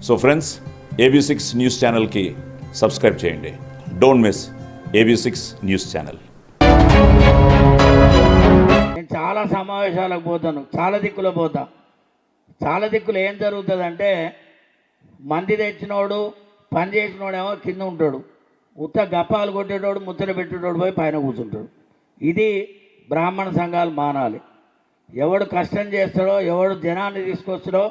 So friends, AB6 news ఛానల్కి subscribe చేయండి. Don't miss AB6 news channel. నేను చాలా సమావేశాలకు పోతాను, చాలా దిక్కులో పోతా. చాలా దిక్కులు ఏం జరుగుతుందంటే, మంది తెచ్చినోడు పని చేసినోడేమో కింద ఉంటాడు, ఉత్త గప్పాలు కొట్టేటోడు ముచ్చట పెట్టేటోడు పోయి పైన కూర్చుంటాడు. ఇది బ్రాహ్మణ సంఘాలు మానాలి. ఎవడు కష్టం చేస్తాడో, ఎవడు జనాన్ని తీసుకొస్తాడో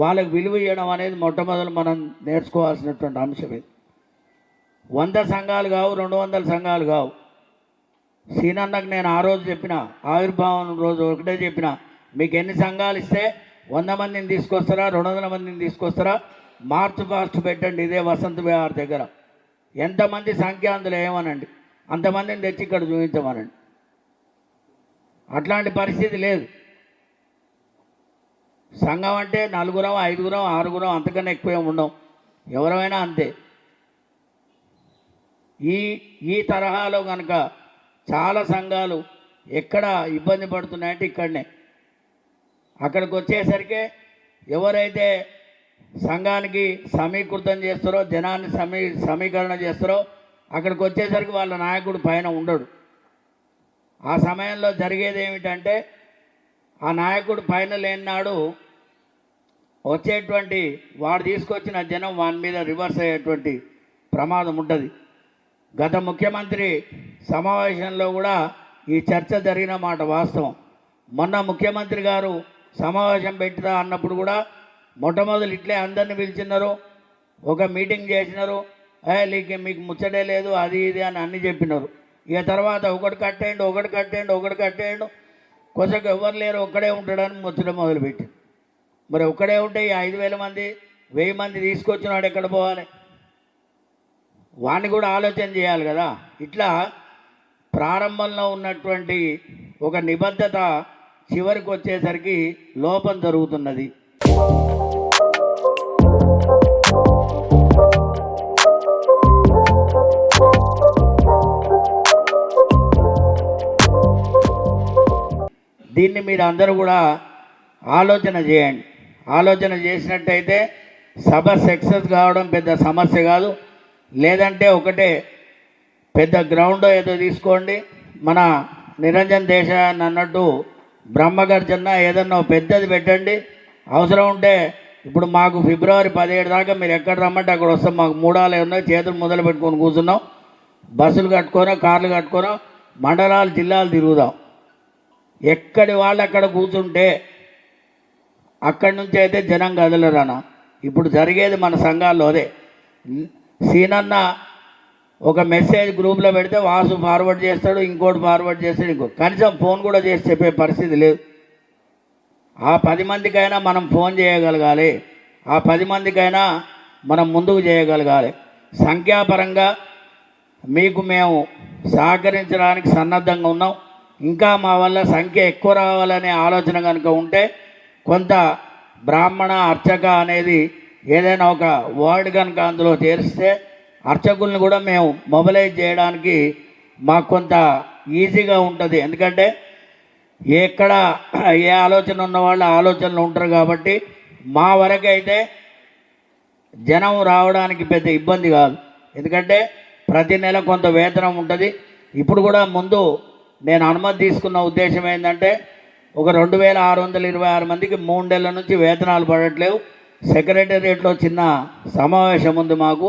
వాళ్ళకి విలువ ఇవ్వడం అనేది మొట్టమొదలు మనం నేర్చుకోవాల్సినటువంటి అంశం. ఇది 100 సంఘాలు కావు, 200 సంఘాలు కావు. సీనన్నకు నేను ఆ రోజు చెప్పిన, ఆవిర్భావం రోజు ఒకటే చెప్పిన, మీకు ఎన్ని సంఘాలు ఇస్తే 100 మందిని తీసుకొస్తారా, 200 మందిని తీసుకొస్తారా, మార్చ్ పాస్ట్ పెట్టండి ఇదే వసంత విహార్ దగ్గర. ఎంతమంది సంఖ్య అందులో ఏమనండి, అంతమందిని తెచ్చి ఇక్కడ చూపించమనండి. అట్లాంటి పరిస్థితి లేదు. సంఘం అంటే 4, 5, 6, అంతకన్నా ఎక్కువ ఉండవు, ఎవరైనా అంతే. ఈ తరహాలో కనుక చాలా సంఘాలు ఎక్కడ ఇబ్బంది పడుతున్నాయంటే ఇక్కడనే. అక్కడికి వచ్చేసరికి ఎవరైతే సంఘానికి సమీకృతం చేస్తారో, జనాన్ని సమీకరణ చేస్తారో, అక్కడికి వచ్చేసరికి వాళ్ళ నాయకుడు పైన ఉండడు. ఆ సమయంలో జరిగేది ఏమిటంటే, ఆ నాయకుడు పైన లేనినాడు వచ్చేటువంటి వాడు తీసుకొచ్చిన జనం వాని మీద రివర్స్ అయ్యేటువంటి ప్రమాదం ఉంటుంది. గత ముఖ్యమంత్రి సమావేశంలో కూడా ఈ చర్చ జరిగిన మాట వాస్తవం. మొన్న ముఖ్యమంత్రి గారు సమావేశం పెట్టిరా అన్నప్పుడు కూడా మొట్టమొదలు ఇట్లే అందరిని పిలిచినారు, ఒక మీటింగ్ చేసినారు. మీకు ముచ్చటే లేదు అది ఇది అని అన్నీ చెప్పినారు. ఇక తర్వాత ఒకటి కట్టేయండు, కొంచెం ఎవరు లేరు, ఒక్కడే ఉంటాడని ముచ్చట మొదలుపెట్టి. మరి ఒక్కడే ఉంటే ఈ 5,000 మంది 1000 మంది తీసుకొచ్చినాడు ఎక్కడ పోవాలి? వాడిని కూడా ఆలోచన చేయాలి కదా. ఇట్లా ప్రారంభంలో ఉన్నటువంటి ఒక నిబద్ధత చివరికి వచ్చేసరికి లోపం జరుగుతున్నది. దీన్ని మీరు అందరూ కూడా ఆలోచన చేయండి. ఆలోచన చేసినట్టయితే సభ సక్సెస్ కావడం పెద్ద సమస్య కాదు. లేదంటే ఒకటే పెద్ద గ్రౌండ్ ఏదో తీసుకోండి, మన నిరంజన్ దేశాయన్ అన్నట్టు బ్రహ్మగర్జన ఏదన్నా పెద్దది పెట్టండి. అవసరం ఉంటే ఇప్పుడు మాకు ఫిబ్రవరి 17 దాకా మీరు ఎక్కడ రమ్మంటే అక్కడ వస్తాం. మాకు 3 ఉన్నాయి, చేతులు మొదలు పెట్టుకొని కూర్చున్నాం. బస్సులు కట్టుకోనో, కార్లు కట్టుకోనో మండలాలు, జిల్లాలు తిరుగుదాం. ఎక్కడి వాళ్ళు అక్కడ కూర్చుంటే అక్కడి నుంచి అయితే జనం కదలరానా. ఇప్పుడు జరిగేది మన సంఘాల్లో అదే. సీనన్న ఒక మెసేజ్ గ్రూప్లో పెడితే వాసు ఫార్వర్డ్ చేస్తాడు, ఇంకోటి ఫార్వర్డ్ చేస్తాడు, కనీసం ఫోన్ కూడా చేసి చెప్పే పరిస్థితి లేదు. ఆ 10 మందికైనా మనం ఫోన్ చేయగలగాలి, ఆ 10 మందికైనా మనం ముందుకు చేయగలగాలి. సంఖ్యాపరంగా మీకు మేము సహకరించడానికి సన్నద్ధంగా ఉన్నాం. ఇంకా మా వల్ల సంఖ్య ఎక్కువ రావాలనే ఆలోచన కనుక ఉంటే కొంత బ్రాహ్మణ అర్చక అనేది ఏదైనా ఒక వర్డ్ కనుక అందులో చేరిస్తే అర్చకుల్ని కూడా మేము మొబిలైజ్ చేయడానికి మాకు కొంత ఈజీగా ఉంటుంది. ఎందుకంటే ఎక్కడ ఏ ఆలోచన ఉన్న వాళ్ళు ఆలోచనలు ఉంటారు కాబట్టి మా వరకైతే జనం రావడానికి పెద్ద ఇబ్బంది కాదు. ఎందుకంటే ప్రతి నెల కొంత వేతనం ఉంటుంది. ఇప్పుడు కూడా ముందు నేను అనుమతి తీసుకున్న ఉద్దేశం ఏంటంటే, ఒక 2626 మందికి 3 నెలల నుంచి వేతనాలు పడట్లేవు. సెక్రటేరియట్లో చిన్న సమావేశం ఉంది మాకు.